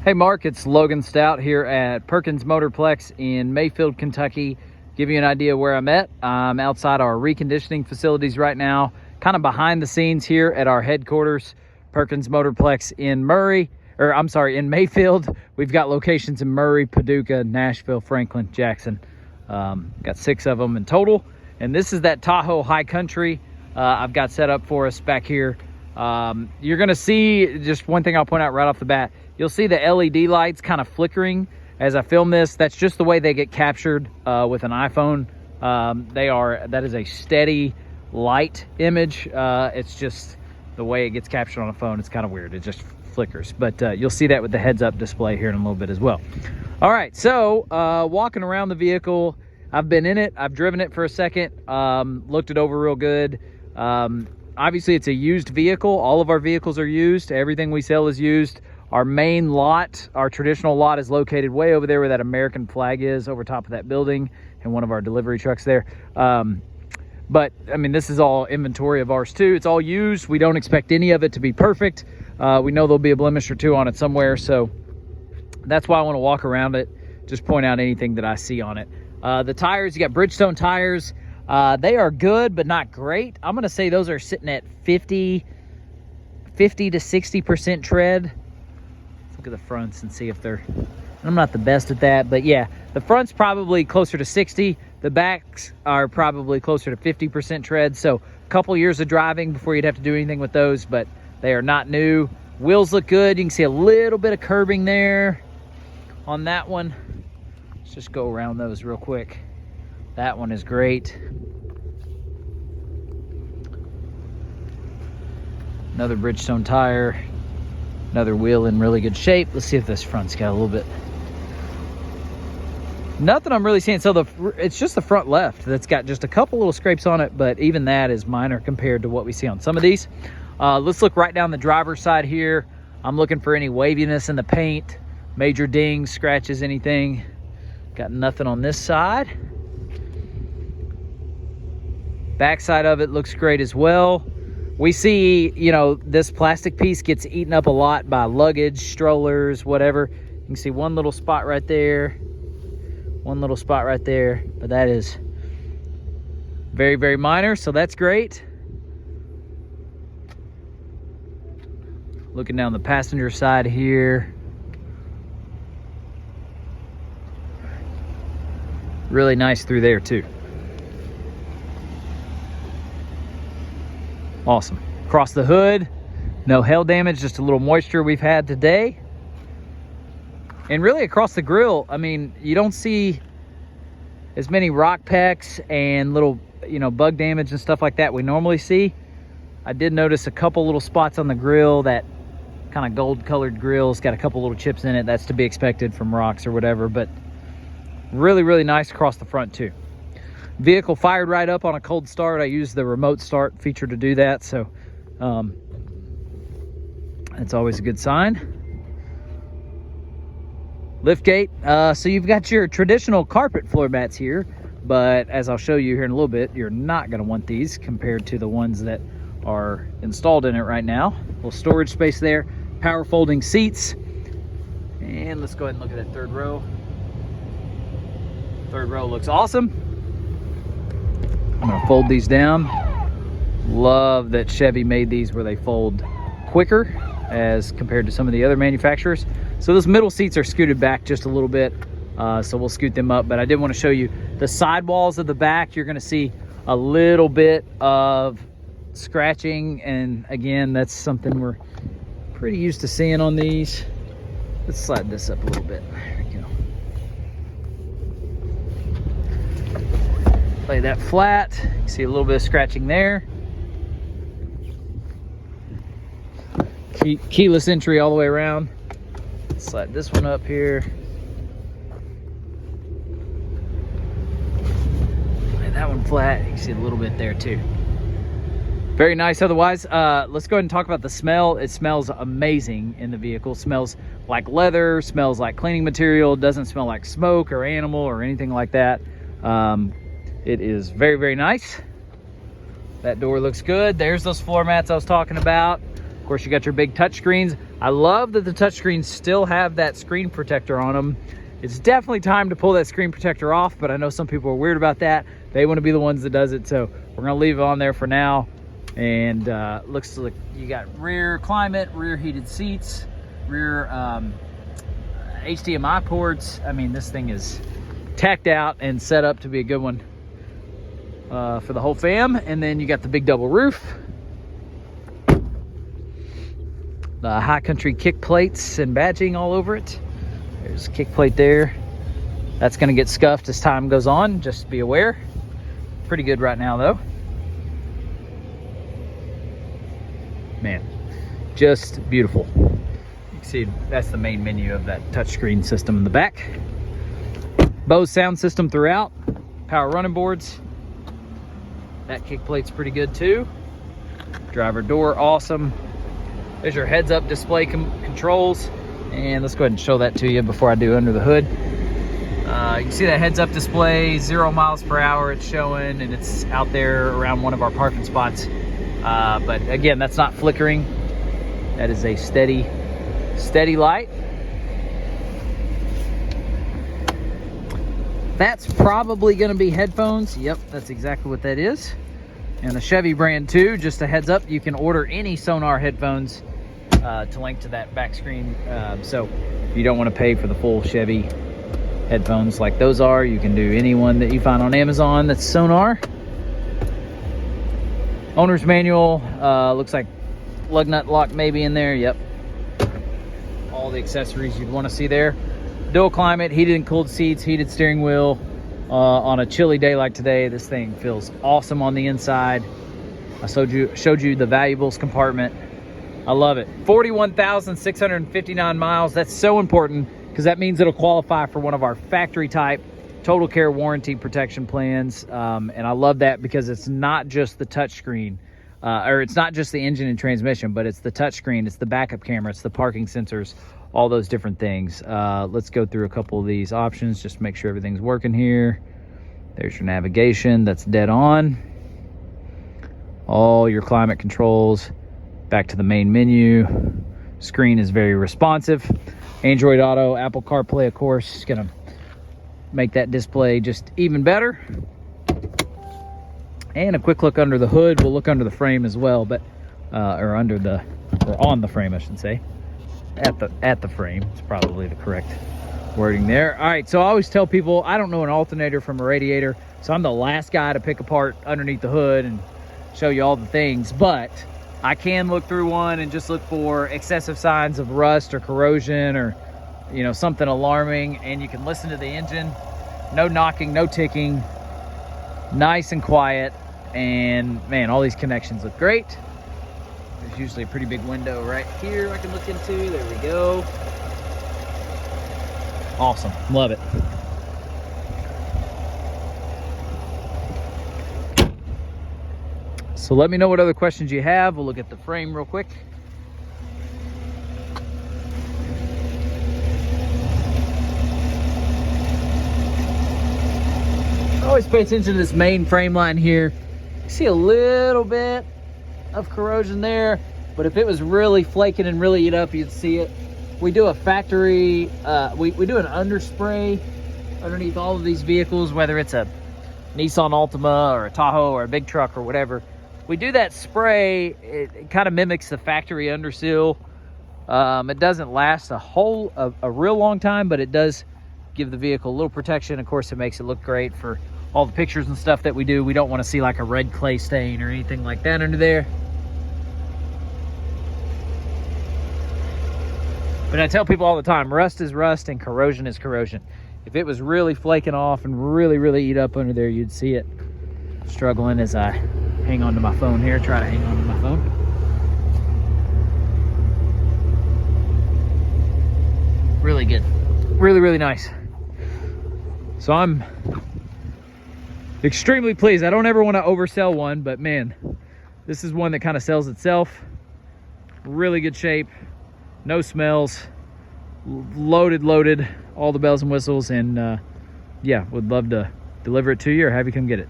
Hey Mark, it's Logan Stout here at Perkins Motorplex in Mayfield, Kentucky. Give you an idea where I'm at. I'm outside our reconditioning facilities right now, kind of behind the scenes here at our headquarters, Perkins Motorplex in in Mayfield. We've got locations in Murray, Paducah, Nashville, Franklin, Jackson. Got 6 of them in total. And this is that Tahoe High Country I've got set up for us back here. You're gonna see, just one thing I'll point out right off the bat, you'll see the LED lights kind of flickering as I film this. That's just the way they get captured with an iPhone. That is a steady light image. It's just the way it gets captured on a phone. It's kind of weird, it just flickers. But you'll see that with the heads-up display here in a little bit as well. All right, so walking around the vehicle, I've been in it, I've driven it for a second, looked it over real good. Obviously it's a used vehicle. All of our vehicles are used. Everything we sell is used. Our main lot, our traditional lot, is located way over there where that American flag is, over top of that building, and one of our delivery trucks there. But I mean, this is all inventory of ours too. It's all used. We don't expect any of it to be perfect. We know there'll be a blemish or two on it somewhere, so that's why I want to walk around it, just point out anything that I see on it. The tires, you got Bridgestone tires. They are good, but not great. I'm gonna say those are sitting at 50 to 60% tread. Let's look at the fronts and see if they're, I'm not the best at that, but yeah, the front's probably closer to 60. The backs are probably closer to 50% tread. So a couple years of driving before you'd have to do anything with those, but they are not new. Wheels look good. You can see a little bit of curbing there on that one. Let's just go around those real quick. That one is great. Another Bridgestone tire. Another wheel in really good shape. Let's see if this front's got a little bit. Nothing I'm really seeing. So it's just the front left that's got just a couple little scrapes on it, but even that is minor compared to what we see on some of these. Let's look right down the driver's side here. I'm looking for any waviness in the paint, major dings, scratches, anything. Got nothing on this side. Backside of it looks great as well. We see, you know, this plastic piece gets eaten up a lot by luggage, strollers, whatever. You can see one little spot right there, one little spot right there, but that is very, very minor, so that's great. Looking down the passenger side here. Really nice through there too. Awesome. Across the hood, no hail damage, just a little moisture we've had today. And really across the grill, I mean, you don't see as many rock pecks and little, you know, bug damage and stuff like that we normally see. I did notice a couple little spots on the grill, that kind of gold colored grill's got a couple little chips in it. That's to be expected from rocks or whatever, but really, really nice across the front too. Vehicle fired right up on a cold start. I use the remote start feature to do that, so that's always a good sign. Liftgate, so you've got your traditional carpet floor mats here, but as I'll show you here in a little bit, you're not going to want these compared to the ones that are installed in it right now. A little storage space there, power folding seats, and let's go ahead and look at that third row. Third row looks awesome. I'm gonna fold these down. Love that Chevy made these where they fold quicker as compared to some of the other manufacturers. So those middle seats are scooted back just a little bit, so we'll scoot them up, but I did want to show you the sidewalls of the back. You're gonna see a little bit of scratching, and again, that's something we're pretty used to seeing on these. Let's slide this up a little bit. There we go. Lay that flat. You can see a little bit of scratching there. Keyless entry all the way around. Slide this one up here. Lay that one flat. You can see a little bit there too. Very nice. Otherwise, let's go ahead and talk about the smell. It smells amazing in the vehicle. Smells like leather, smells like cleaning material. Doesn't smell like smoke or animal or anything like that. It is very, very nice. That door looks good. There's those floor mats I was talking about. Of course, you got your big touch screens. I love that the touchscreens still have that screen protector on them. It's definitely time to pull that screen protector off, but I know some people are weird about that. They want to be the ones that does it, so we're gonna leave it on there for now. And looks like you got rear climate, rear heated seats, rear HDMI ports. I mean, this thing is tacked out and set up to be a good one for the whole fam. And then you got the big double roof, the High Country kick plates and badging all over it. There's a kick plate there. That's gonna get scuffed as time goes on, just be aware. Pretty good right now though. Man, just beautiful. You can see that's the main menu of that touchscreen system in the back. Bose sound system throughout, power running boards. That kick plate's pretty good too. Driver door, awesome. There's your heads up display controls. And let's go ahead and show that to you before I do under the hood. You can see that heads up display, 0 miles per hour it's showing, and it's out there around one of our parking spots. But again, that's not flickering. That is a steady light. That's probably gonna be headphones. Yep, that's exactly what that is. And the Chevy brand too, just a heads up, you can order any Sonar headphones to link to that back screen. So if you don't want to pay for the full Chevy headphones like those are, you can do any one that you find on Amazon that's Sonar. Owner's manual, looks like lug nut lock maybe in there. Yep, all the accessories you'd want to see there. Dual climate, heated and cooled seats, heated steering wheel. On a chilly day like today, this thing feels awesome on the inside. I showed you the valuables compartment. I love it. 41,659 miles. That's so important because that means it'll qualify for one of our factory type total care warranty protection plans. And I love that because it's not just the touchscreen, or it's not just the engine and transmission, but it's the touchscreen, it's the backup camera, it's the parking sensors, all those different things. Let's go through a couple of these options, just make sure everything's working here. There's your navigation, that's dead on. All your climate controls. Back to the main menu. Screen is very responsive. Android Auto, Apple CarPlay, of course, is gonna make that display just even better. And a quick look under the hood. We'll look under the frame as well, but or on the frame, I should say. At the frame, it's probably the correct wording there. All right, so I always tell people I don't know an alternator from a radiator, so I'm the last guy to pick apart underneath the hood and show you all the things, but I can look through one and just look for excessive signs of rust or corrosion or, you know, something alarming, and you can listen to the engine. No knocking, no ticking, nice and quiet, and man, all these connections look great. There's usually a pretty big window right here I can look into. There we go. Awesome, love it. So let me know what other questions you have. We'll look at the frame real quick. Always pay attention to this main frame line here. You see a little bit of corrosion there, but if it was really flaking and really eat up, you'd see it. We do a factory, we do an underspray underneath all of these vehicles, whether it's a Nissan Altima or a Tahoe or a big truck or whatever. We do that spray, it kind of mimics the factory underseal. It doesn't last a real long time, but it does give the vehicle a little protection. Of course, it makes it look great for all the pictures and stuff that we do. We don't want to see like a red clay stain or anything like that under there. But I tell people all the time, rust is rust and corrosion is corrosion. If it was really flaking off and really eat up under there, you'd see it. Struggling as I hang on to my phone here, try to hang on to my phone. Really good, really nice. So I'm extremely pleased. I don't ever want to oversell one, but man, this is one that kind of sells itself. Really good shape, no smells, loaded, all the bells and whistles, and yeah, would love to deliver it to you or have you come get it.